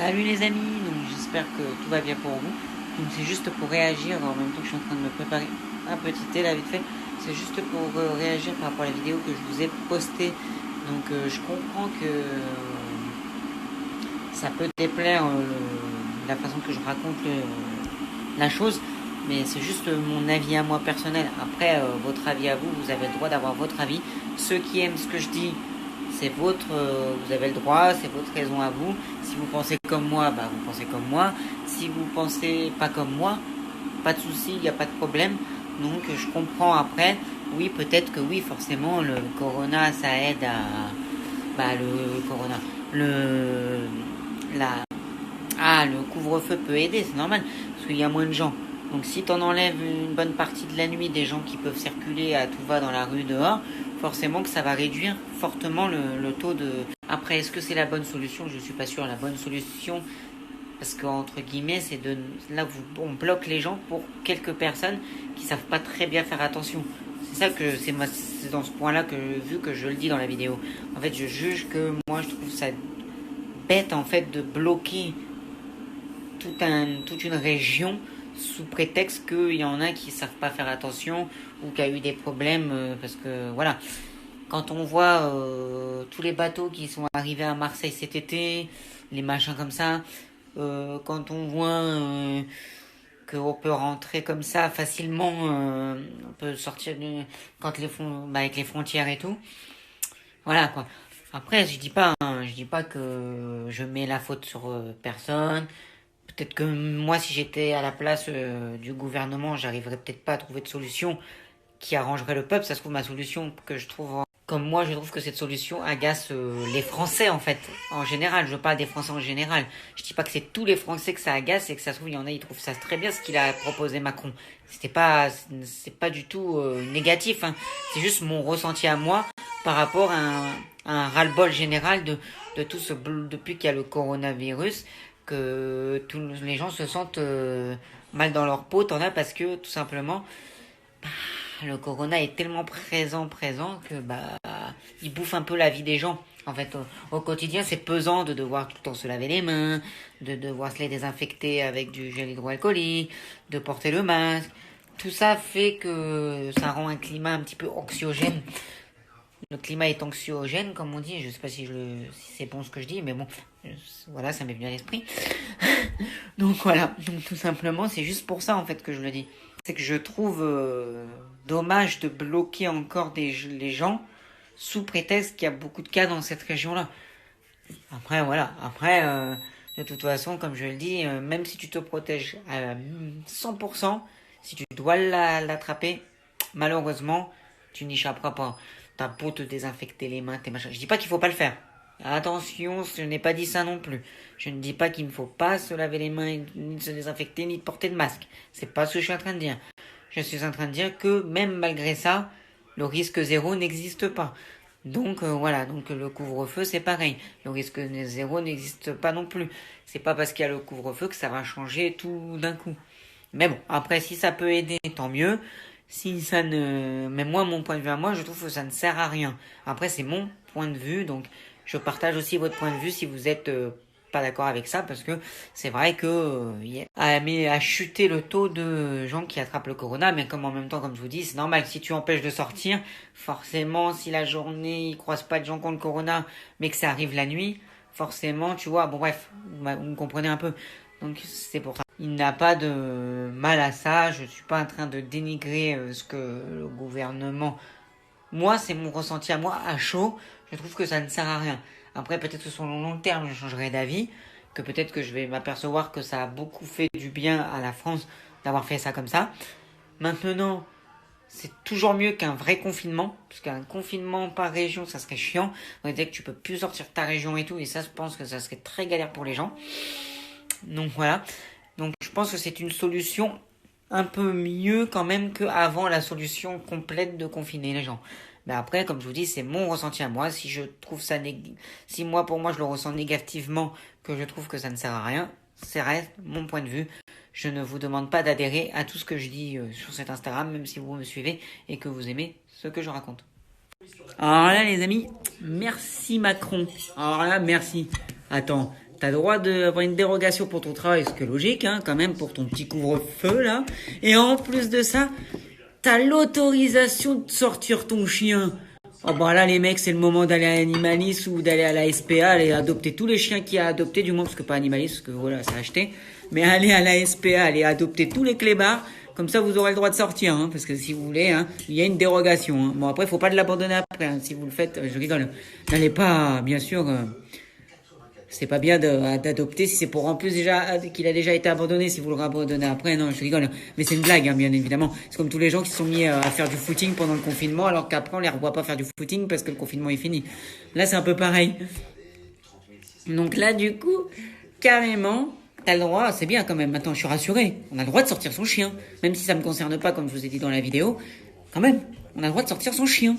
Salut les amis, donc j'espère que tout va bien pour vous. Donc c'est juste pour réagir en même temps que je suis en train de me préparer un petit thé là vite fait. C'est juste pour réagir par rapport à la vidéo que je vous ai postée. Donc je comprends que ça peut déplaire la façon que je raconte la chose, mais c'est juste mon avis à moi personnel. Après votre avis à vous, vous avez le droit d'avoir votre avis. Ceux qui aiment ce que je dis, c'est votre, vous avez le droit, c'est votre raison à vous. Si vous pensez comme moi, bah vous pensez comme moi. Si vous pensez pas comme moi, pas de souci, il n'y a pas de problème. Donc je comprends après. Oui, peut-être que oui, forcément, le corona, ça aide à, bah le corona, le couvre-feu peut aider, c'est normal, parce qu'il y a moins de gens. Donc si t'en enlèves une bonne partie de la nuit, des gens qui peuvent circuler à tout va dans la rue dehors, forcément que ça va réduire fortement le taux de... Après, est-ce que c'est la bonne solution? Je suis pas sûr. La bonne solution, parce qu'entre guillemets, c'est de... Là, on bloque les gens pour quelques personnes qui savent pas très bien faire attention. C'est ça que c'est dans ce point-là que vu que je le dis dans la vidéo. En fait, je juge que moi, je trouve ça bête en fait de bloquer toute une région sous prétexte qu'il y en a qui savent pas faire attention ou qu'il y a eu des problèmes parce que voilà, quand on voit tous les bateaux qui sont arrivés à Marseille cet été, les machins comme ça, quand on voit qu'on peut rentrer comme ça facilement, on peut sortir quand avec les frontières et tout, voilà quoi. Après, je dis pas que je mets la faute sur personne. Peut-être que moi, si j'étais à la place du gouvernement, j'arriverais peut-être pas à trouver de solution qui arrangerait le peuple. Ça se trouve, ma solution que je trouve, comme moi, je trouve que cette solution agace les Français en fait, en général. Je parle des Français en général. Je dis pas que c'est tous les Français que ça agace et que ça se trouve, il y en a, ils trouvent ça très bien ce qu'il a proposé Macron. C'est pas du tout négatif. Hein. C'est juste mon ressenti à moi par rapport à un ras-le-bol général de tout ce depuis qu'il y a le coronavirus que tous les gens se sentent mal dans leur peau. T'en as parce que tout simplement le corona est tellement présent que bah il bouffe un peu la vie des gens. En fait, au quotidien, c'est pesant de devoir tout le temps se laver les mains, de devoir se les désinfecter avec du gel hydroalcoolique, de porter le masque. Tout ça fait que ça rend un climat un petit peu anxiogène. Le climat est anxiogène, comme on dit. Je sais pas si si c'est bon ce que je dis, mais bon, voilà, ça m'est venu à l'esprit. Donc voilà, donc tout simplement, c'est juste pour ça en fait que je le dis. C'est que je trouve dommage de bloquer encore les gens sous prétexte qu'il y a beaucoup de cas dans cette région-là. Après, voilà. Après, de toute façon, comme je le dis, même si tu te protèges à 100%, si tu dois l'attraper, malheureusement, tu n'échapperas pas. T'as beau te désinfecter les mains, tes machins. Je dis pas qu'il faut pas le faire. Attention, je n'ai pas dit ça non plus. Je ne dis pas qu'il ne faut pas se laver les mains, ni se désinfecter, ni de porter de masque. C'est pas ce que je suis en train de dire. Je suis en train de dire que même malgré ça, le risque zéro n'existe pas. Donc voilà, donc le couvre-feu c'est pareil. Le risque zéro n'existe pas non plus. C'est pas parce qu'il y a le couvre-feu que ça va changer tout d'un coup. Mais bon, après si ça peut aider, tant mieux. Si ça ne... Mais moi, mon point de vue à moi, je trouve que ça ne sert à rien. Après, c'est mon point de vue, donc je partage aussi votre point de vue si vous êtes pas d'accord avec ça, parce que c'est vrai que a chuté le taux de gens qui attrapent le corona, mais comme en même temps, comme je vous dis, c'est normal. Si tu empêches de sortir, forcément, si la journée, ils croisent pas de gens qui ont le corona, mais que ça arrive la nuit, forcément, tu vois, bon bref, vous me comprenez un peu. Donc c'est pour ça. Il n'a pas de mal à ça. Je suis pas en train de dénigrer ce que le gouvernement... Moi, c'est mon ressenti à moi, à chaud. Je trouve que ça ne sert à rien. Après, peut-être que sur le long terme, je changerai d'avis. Que peut-être que je vais m'apercevoir que ça a beaucoup fait du bien à la France d'avoir fait ça comme ça. Maintenant, c'est toujours mieux qu'un vrai confinement. Parce qu'un confinement par région, ça serait chiant. On dirait que tu peux plus sortir de ta région et tout. Et ça, je pense que ça serait très galère pour les gens. Donc voilà. Donc je pense que c'est une solution un peu mieux quand même qu'avant la solution complète de confiner les gens. Mais après, comme je vous dis, c'est mon ressenti à moi. Si je trouve ça si moi pour moi je le ressens négativement, que je trouve que ça ne sert à rien, c'est reste mon point de vue. Je ne vous demande pas d'adhérer à tout ce que je dis sur cet Instagram, même si vous me suivez et que vous aimez ce que je raconte. Alors là les amis, merci Macron. Alors là merci. Attends. T'as le droit d'avoir une dérogation pour ton travail, ce qui est logique, hein, quand même, pour ton petit couvre-feu, là. Et en plus de ça, t'as l'autorisation de sortir ton chien. Oh bah là les mecs, c'est le moment d'aller à Animalis ou d'aller à la SPA, aller adopter tous les chiens qu'il y a adoptés, du moins parce que pas Animalis, parce que voilà, c'est acheté. Mais aller à la SPA, aller adopter tous les clébards, comme ça vous aurez le droit de sortir, hein, parce que si vous voulez, hein, il y a une dérogation. Hein. Bon après, faut pas de l'abandonner après, hein, si vous le faites, je rigole. N'allez pas, bien sûr... c'est pas bien d'adopter si c'est pour en plus déjà qu'il a déjà été abandonné, si vous le rabandonnez après, non, je rigole. Mais c'est une blague, hein, bien évidemment. C'est comme tous les gens qui se sont mis à faire du footing pendant le confinement, alors qu'après on les revoit pas faire du footing parce que le confinement est fini. Là, c'est un peu pareil. Donc là, du coup, carrément, t'as le droit, c'est bien quand même, maintenant je suis rassuré. On a le droit de sortir son chien. Même si ça me concerne pas, comme je vous ai dit dans la vidéo, quand même, on a le droit de sortir son chien.